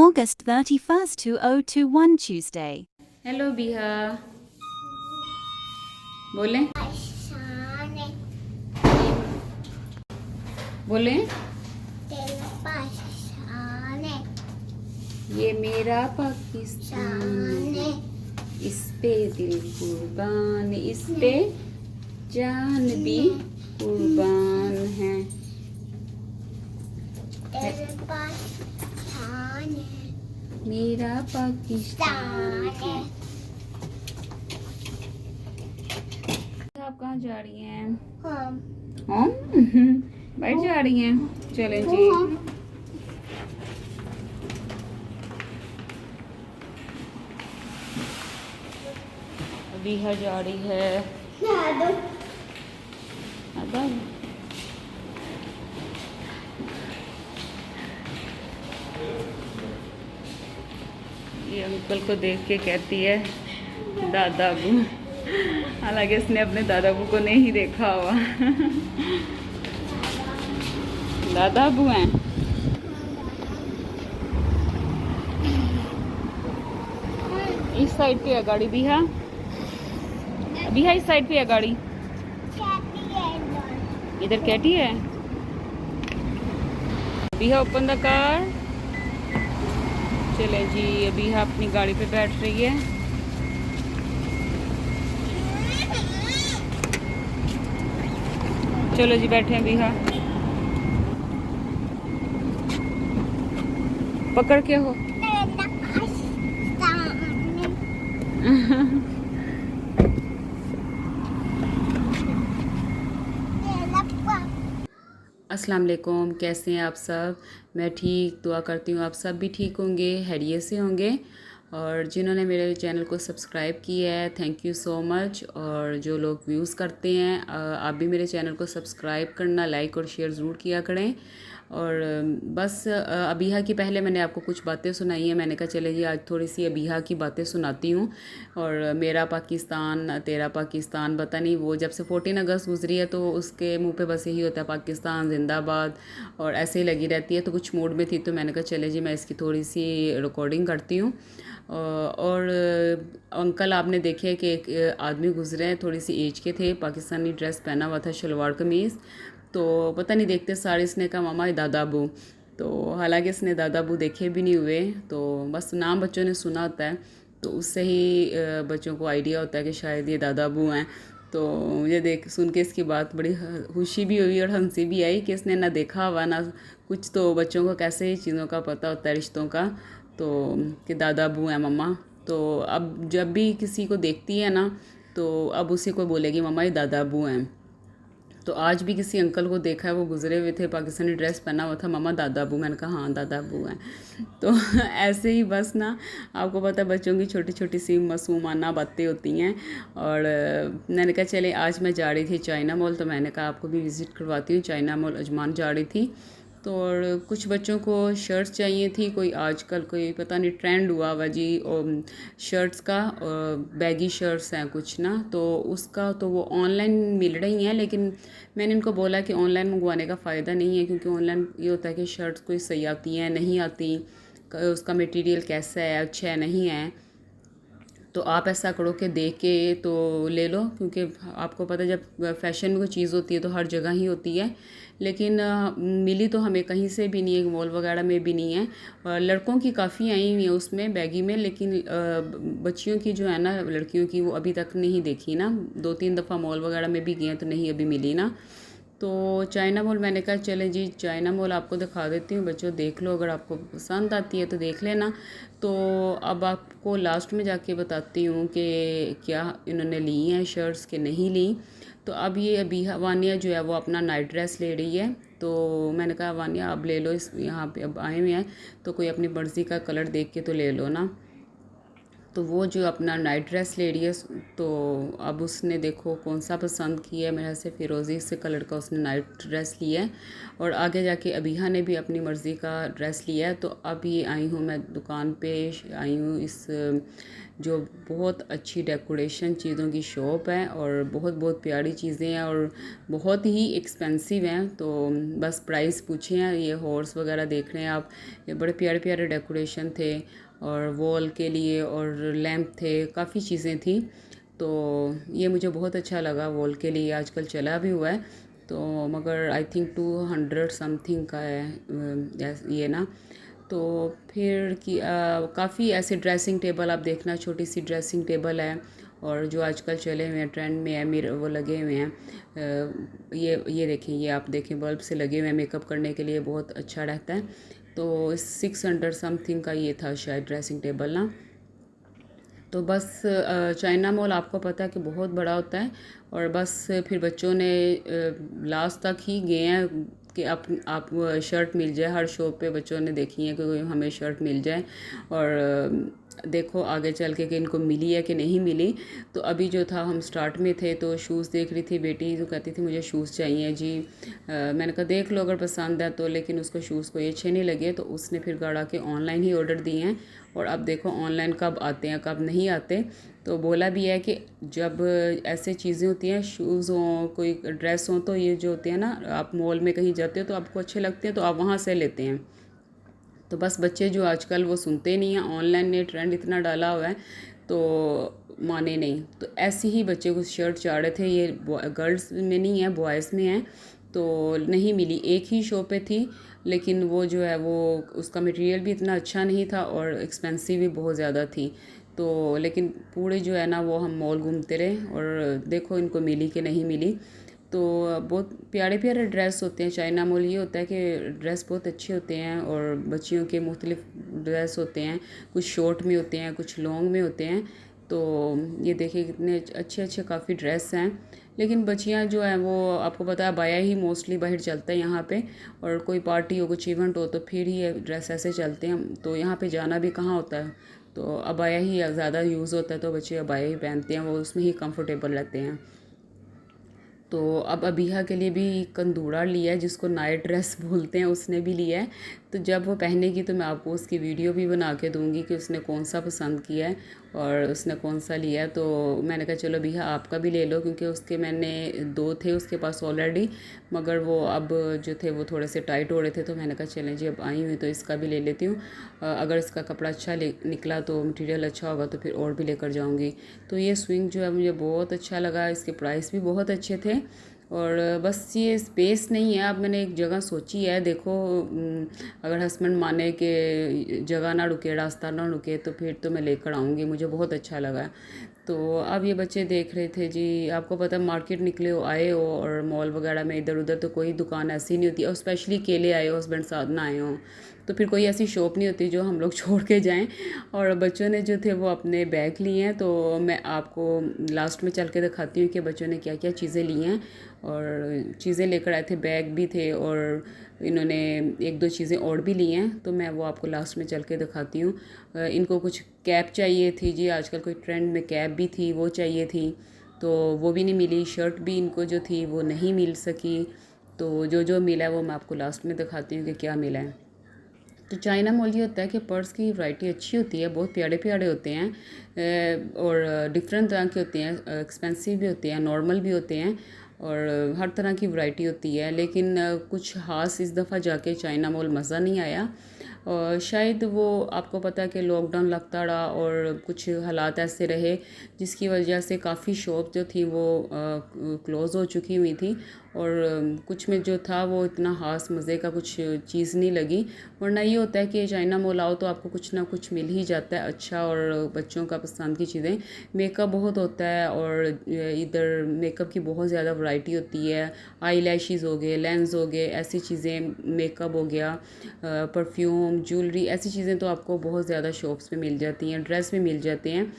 August 31st, 2021 Tuesday. Hello बिहा, बोलें बोलें। ये मेरा पाकिस्तान है, इस पे दिल कुर्बान, इस पे जान भी कुर्बान है। मेरा पाकिस्तान है। आप कहाँ जा रही हैं? हम बैठ जा रही हैं। चलें जी। अभी जा रही है अब ये अंकल को देख के कहती है दादा बू, हालांकि इसने अपने दादा बू को नहीं देखा हुआ। दादा बू हैं। इस साइड पे है गाड़ी बिहा, बिहा इस साइड पे है गाड़ी। इधर कैटी है। बिहा ओपन द कार। चले जी, अभी अपनी गाड़ी पे बैठ रही है। चलो जी, बैठे हैं बिहा। पकड़ के हो। अस्सलाम वालेकुम, कैसे हैं आप सब? मैं ठीक, दुआ करती हूँ आप सब भी ठीक होंगे, खैरियत से होंगे। और जिन्होंने मेरे चैनल को सब्सक्राइब किया है, थैंक यू सो मच। और जो लोग व्यूज़ करते हैं, आप भी मेरे चैनल को सब्सक्राइब करना, लाइक और शेयर ज़रूर किया करें। और बस अबीहा की पहले मैंने आपको कुछ बातें सुनाई हैं, मैंने कहा चले जी आज थोड़ी सी अबीहा की बातें सुनाती हूँ। और मेरा पाकिस्तान तेरा पाकिस्तान, पता नहीं वो जब से 14 अगस्त गुजरी है तो उसके मुंह पे बस यही होता है पाकिस्तान जिंदाबाद, और ऐसे ही लगी रहती है। तो कुछ मूड में थी तो मैंने कहा चले जी मैं इसकी थोड़ी सी रिकॉर्डिंग करती हूँ। और अंकल आपने देखे कि एक आदमी गुजरे हैं, थोड़ी सी एज के थे, पाकिस्तानी ड्रेस पहना हुआ था, शलवार कमीज़। तो पता नहीं देखते सारे इसने कहा मामा ये दादा अबू। तो हालांकि इसने दादा अबू देखे भी नहीं हुए, तो बस नाम बच्चों ने सुना होता है तो उससे ही बच्चों को आइडिया होता है कि शायद ये दादा अबू हैं। तो मुझे देख सुन के इसकी बात बड़ी खुशी भी हुई और हंसी भी आई कि इसने ना देखा हुआ ना कुछ। तो बच्चों को कैसे ही चीज़ों का पता होता है, रिश्तों का। तो कि दादा अबू हैं मम्मा। तो अब जब भी किसी को देखती है ना तो अब उसी को बोलेगी मम्मा ये दादा अबू हैं। तो आज भी किसी अंकल को देखा है, वो गुजरे हुए थे, पाकिस्तानी ड्रेस पहना हुआ था, मामा दादा अबू। मैंने कहा हाँ दादा अबू हैं। तो ऐसे ही बस ना, आपको पता है बच्चों की छोटी छोटी सी मासूमाना बातें होती हैं। और मैंने कहा चले आज मैं जा रही थी चाइना मॉल, तो मैंने कहा आपको भी विज़िट करवाती हूँ। चाइना मॉल अजमान जा रही थी तो, और कुछ बच्चों को शर्ट्स चाहिए थी। कोई आजकल कोई पता नहीं ट्रेंड हुआ हुआ जी और शर्ट्स का, और बैगी शर्ट्स हैं कुछ ना, तो उसका तो वो ऑनलाइन मिल रही हैं। लेकिन मैंने इनको बोला कि ऑनलाइन मंगवाने का फ़ायदा नहीं है, क्योंकि ऑनलाइन ये होता है कि शर्ट्स कोई सही आती हैं नहीं आती, उसका मटेरियल कैसा है, अच्छा है नहीं है। तो आप ऐसा करो कि देख के तो ले लो, क्योंकि आपको पता है जब फैशन में कोई चीज़ होती है तो हर जगह ही होती है। लेकिन मिली तो हमें कहीं से भी नहीं है, मॉल वगैरह में भी नहीं है। लड़कों की काफ़ी आई हुई है उसमें बैगी में, लेकिन बच्चियों की जो है ना, लड़कियों की, वो अभी तक नहीं देखी ना। 2-3 दफ़ा मॉल वगैरह में भी गए हैं तो नहीं अभी मिली ना। तो चाइना मॉल मैंने कहा चले जी चाइना मॉल आपको दिखा देती हूँ, बच्चों देख लो, अगर आपको पसंद आती है तो देख लेना। तो अब आपको लास्ट में जाके बताती हूँ कि क्या इन्होंने ली हैं शर्ट्स के नहीं ली। तो अब ये अभी वानिया जो है वो अपना नाइट ड्रेस ले रही है। तो मैंने कहा वानिया अब ले लो, इस यहाँ पे अब आए हुए हैं तो कोई अपनी मर्ज़ी का कलर देख के तो ले लो ना। तो वो जो अपना नाइट ड्रेस ले रही है, तो अब उसने देखो कौन सा पसंद किया है, मेरे से फिरोज़ी से कलर का उसने नाइट ड्रेस लिया है। और आगे जाके अबिहा ने भी अपनी मर्ज़ी का ड्रेस लिया है। तो अब ये आई हूँ मैं दुकान पे, आई हूँ इस जो बहुत अच्छी डेकोरेशन चीज़ों की शॉप है, और बहुत बहुत प्यारी चीज़ें हैं और बहुत ही एक्सपेंसिव हैं। तो बस प्राइस पूछे हैं। ये हॉर्स वगैरह देख रहे हैं आप, ये बड़े प्यारे प्यारे डेकोरेशन थे, और वॉल के लिए और लैंप थे, काफ़ी चीज़ें थी। तो ये मुझे बहुत अच्छा लगा, वॉल के लिए आजकल चला भी हुआ है। तो मगर आई थिंक 200 समथिंग का है ये ना। तो फिर कि काफ़ी ऐसे ड्रेसिंग टेबल आप देखना, छोटी सी ड्रेसिंग टेबल है, और जो आजकल चले हुए हैं ट्रेंड में है, मिरर वो लगे हुए हैं। ये देखें, ये आप देखें बल्ब से लगे हुए हैं, मेकअप करने के लिए बहुत अच्छा रहता है। तो 600 समथिंग का ये था शायद ड्रेसिंग टेबल ना। तो बस चाइना मॉल आपको पता है कि बहुत बड़ा होता है, और बस फिर बच्चों ने लास्ट तक ही गए हैं कि आप शर्ट मिल जाए। हर शॉप पे बच्चों ने देखी है कि हमें शर्ट मिल जाए, और देखो आगे चल के कि इनको मिली है कि नहीं मिली। तो अभी जो था हम स्टार्ट में थे, तो शूज़ देख रही थी बेटी, तो कहती थी मुझे शूज़ चाहिए जी। मैंने कहा देख लो अगर पसंद है तो, लेकिन उसको शूज़ कोई अच्छे नहीं लगे, तो उसने फिर गाड़ा के ऑनलाइन ही ऑर्डर दिए हैं। और अब देखो ऑनलाइन कब आते हैं कब नहीं आते। तो बोला भी है कि जब ऐसे चीज़ें होती हैं, शूज़ हों कोई ड्रेस हो, तो ये जो होती है ना, आप मॉल में कहीं जाते हो तो आपको अच्छे लगते हैं तो आप वहाँ से लेते हैं। तो बस बच्चे जो आजकल वो सुनते नहीं हैं, ऑनलाइन ने ट्रेंड इतना डाला हुआ है तो माने नहीं। तो ऐसे ही बच्चे कुछ शर्ट चाह रहे थे, ये गर्ल्स में नहीं है बॉयज़ में है। तो नहीं मिली, एक ही शो पे थी, लेकिन वो जो है वो उसका मटेरियल भी इतना अच्छा नहीं था और एक्सपेंसिव भी बहुत ज़्यादा थी। तो लेकिन पूरे जो है ना वो हम मॉल घूमते रहे, और देखो इनको मिली कि नहीं मिली। तो बहुत प्यारे प्यारे ड्रेस होते हैं चाइना मॉल। ये होता है कि ड्रेस बहुत अच्छे होते हैं, और बच्चियों के मुख्तलिफ ड्रेस होते हैं, कुछ शॉर्ट में होते हैं कुछ लॉन्ग में होते हैं। तो ये देखिए कितने अच्छे अच्छे काफ़ी ड्रेस हैं। लेकिन बच्चियां जो हैं वो आपको पता है अबाया ही मोस्टली बाहर चलता है यहाँ पे, और कोई पार्टी हो कुछ इवेंट हो तो फिर ही ये ड्रेस ऐसे चलते हैं। तो यहाँ पे जाना भी कहाँ होता है, तो अबाया ही ज़्यादा यूज़ होता है, तो बच्चे अबाया ही पहनते हैं, वो उसमें ही कंफर्टेबल रहते हैं। तो अब अबिहा के लिए भी कंदूड़ा लिया है, जिसको नाइट ड्रेस बोलते हैं, उसने भी लिया है। तो जब वो पहनेगी तो मैं आपको उसकी वीडियो भी बना के दूंगी कि उसने कौन सा पसंद किया है और उसने कौन सा लिया है। तो मैंने कहा चलो अबिहा आपका भी ले लो, क्योंकि उसके मैंने 2 थे उसके पास ऑलरेडी, मगर वो अब जो थे वो थोड़े से टाइट हो रहे थे। तो मैंने कहा चलें जी अब आई हुई तो इसका भी ले लेती हूँ। अगर इसका कपड़ा अच्छा निकला तो मटेरियल अच्छा होगा तो फिर और भी लेकर जाऊँगी। तो ये स्विंग जो है मुझे बहुत अच्छा लगा, इसके प्राइस भी बहुत अच्छे थे। और बस ये स्पेस नहीं है, अब मैंने एक जगह सोची है, देखो अगर हस्बैंड माने कि जगह ना रुके रास्ता ना रुके तो फिर तो मैं लेकर आऊँगी, मुझे बहुत अच्छा लगा। तो अब ये बच्चे देख रहे थे जी, आपको पता मार्केट निकले हो आए हो, और मॉल वगैरह में इधर उधर तो कोई दुकान ऐसी नहीं होती, और स्पेशली अकेले आए हो हस्बैंड साथ ना आए हो, तो फिर कोई ऐसी शॉप नहीं होती जो हम लोग छोड़ के जाएं। और बच्चों ने जो थे वो अपने बैग लिए हैं, तो मैं आपको लास्ट में चल के दिखाती हूँ कि बच्चों ने क्या क्या चीज़ें ली हैं। और चीज़ें लेकर आए थे, बैग भी थे, और इन्होंने 1-2 चीज़ें और भी ली हैं, तो मैं वो आपको लास्ट में चल के दिखाती हूँ। इनको कुछ कैप चाहिए थी जी, आजकल कोई ट्रेंड में कैप भी थी, वो चाहिए थी, तो वो भी नहीं मिली। शर्ट भी इनको जो थी वो नहीं मिल सकी। तो जो जो मिला है वो मैं आपको लास्ट में दिखाती हूँ कि क्या मिला है। तो चाइना मॉल ये होता है कि पर्स की वैरायटी अच्छी होती है, बहुत प्यारे प्यारे होते हैं, और डिफरेंट तरह के होते हैं, एक्सपेंसिव भी होते हैं, नॉर्मल भी होते हैं, और हर तरह की वैरायटी होती है। लेकिन कुछ ख़ास इस दफ़ा जाके चाइना मॉल मज़ा नहीं आया। और शायद वो आपको पता है कि लॉकडाउन लगता रहा और कुछ हालात ऐसे रहे जिसकी वजह से काफ़ी शॉप जो थी वो क्लोज़ हो चुकी हुई थी, और कुछ में जो था वो इतना ख़ास मज़े का कुछ चीज़ नहीं लगी। वरना ये होता है कि चाइना मॉल आओ तो आपको कुछ ना कुछ मिल ही जाता है अच्छा, और बच्चों का पसंद की चीज़ें, मेकअप बहुत होता है, और इधर मेकअप की बहुत ज़्यादा वैरायटी होती है, आई लैशेज़ हो गए, लेंस हो गए, ऐसी चीज़ें, मेकअप हो गया, परफ्यूम, ज्वेलरी, ऐसी चीज़ें तो आपको बहुत ज़्यादा शॉप्स पे मिल जाती हैं, ड्रेस भी मिल जाते हैं,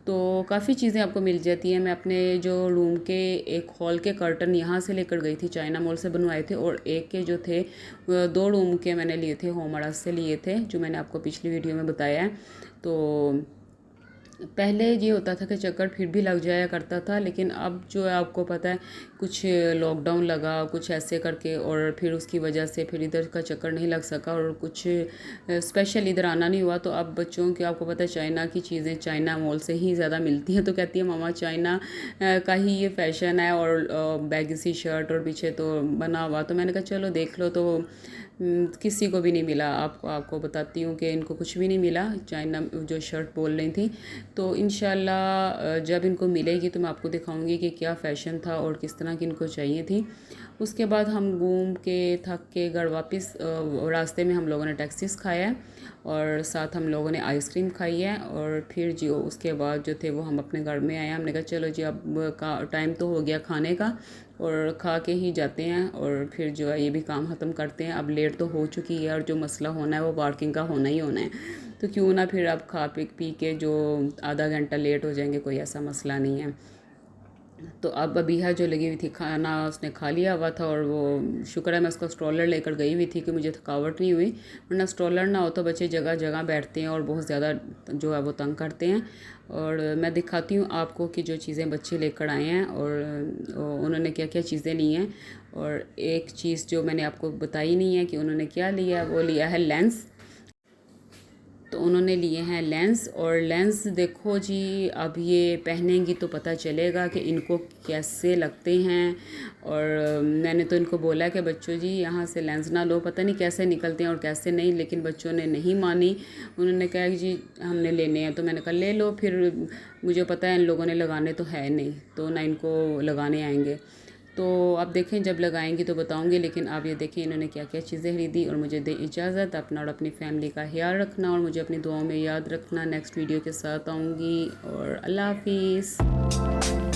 तो काफ़ी चीज़ें आपको मिल जाती हैं। मैं अपने जो रूम के एक हॉल के कर्टन यहाँ से लेकर गई थी, चाइना मॉल से बनवाए थे, और एक के जो थे 2 रूम के मैंने लिए थे, होम अड़ा से लिए थे, जो मैंने आपको पिछली वीडियो में बताया है। तो पहले ये होता था कि चक्कर फिर भी लग जाया करता था, लेकिन अब जो है आपको पता है कुछ लॉकडाउन लगा कुछ ऐसे करके, और फिर उसकी वजह से फिर इधर का चक्कर नहीं लग सका और कुछ स्पेशल इधर आना नहीं हुआ। तो अब बच्चों की आपको पता है चाइना की चीज़ें चाइना मॉल से ही ज़्यादा मिलती हैं, तो कहती है मामा चाइना का ही ये फ़ैशन है, और बैगी सी शर्ट और पीछे तो बना हुआ। तो मैंने कहा चलो देख लो, तो किसी को भी नहीं मिला। आपको बताती हूँ कि इनको कुछ भी नहीं मिला चाइना जो शर्ट बोल रही थी। तो इंशाल्लाह जब इनको मिलेगी तो मैं आपको दिखाऊंगी कि क्या फ़ैशन था और किस तरह की इनको चाहिए थी। उसके बाद हम घूम के थक के घर वापस रास्ते में हम लोगों ने टैक्सीज खाया और साथ हम लोगों ने आइसक्रीम खाई है, और फिर जी उसके बाद जो थे वो हम अपने घर में आए। हमने कहा चलो जी अब का टाइम तो हो गया खाने का, और खा के ही जाते हैं और फिर जो है ये भी काम ख़त्म करते हैं। अब लेट तो हो चुकी है और जो मसला होना है वो पार्किंग का होना ही होना है, तो क्यों ना फिर अब खा पी के जो आधा घंटा लेट हो जाएंगे कोई ऐसा मसला नहीं है। तो अब अबीहा जो लगी हुई थी खाना उसने खा लिया हुआ था, और वो शुक्र है मैं उसका स्ट्रॉलर लेकर गई हुई थी कि मुझे थकावट नहीं हुई, वरना स्ट्रॉलर ना हो तो बच्चे जगह जगह बैठते हैं और बहुत ज़्यादा जो है वो तंग करते हैं। और मैं दिखाती हूँ आपको कि जो चीज़ें बच्चे लेकर आए हैं और उन्होंने क्या क्या चीज़ें ली हैं। और एक चीज़ जो मैंने आपको बताई नहीं है कि उन्होंने क्या लिया, वो लिया है लेंस। तो उन्होंने लिए हैं लेंस, और लेंस देखो जी अब ये पहनेंगी तो पता चलेगा कि इनको कैसे लगते हैं। और मैंने तो इनको बोला कि बच्चों जी यहाँ से लेंस ना लो, पता नहीं कैसे निकलते हैं और कैसे नहीं, लेकिन बच्चों ने नहीं मानी। उन्होंने कहा कि जी हमने लेने हैं, तो मैंने कहा ले लो। फिर मुझे पता है इन लोगों ने लगाने तो है नहीं, तो ना इनको लगाने आएंगे। तो आप देखें जब लगाएंगी तो बताऊंगी, लेकिन आप ये देखें इन्होंने क्या क्या चीज़ें खरीदी। और मुझे दे इजाज़त, अपना और अपनी फैमिली का ख्याल रखना और मुझे अपनी दुआओं में याद रखना। नेक्स्ट वीडियो के साथ आऊँगी, और अल्लाह हाफिज़।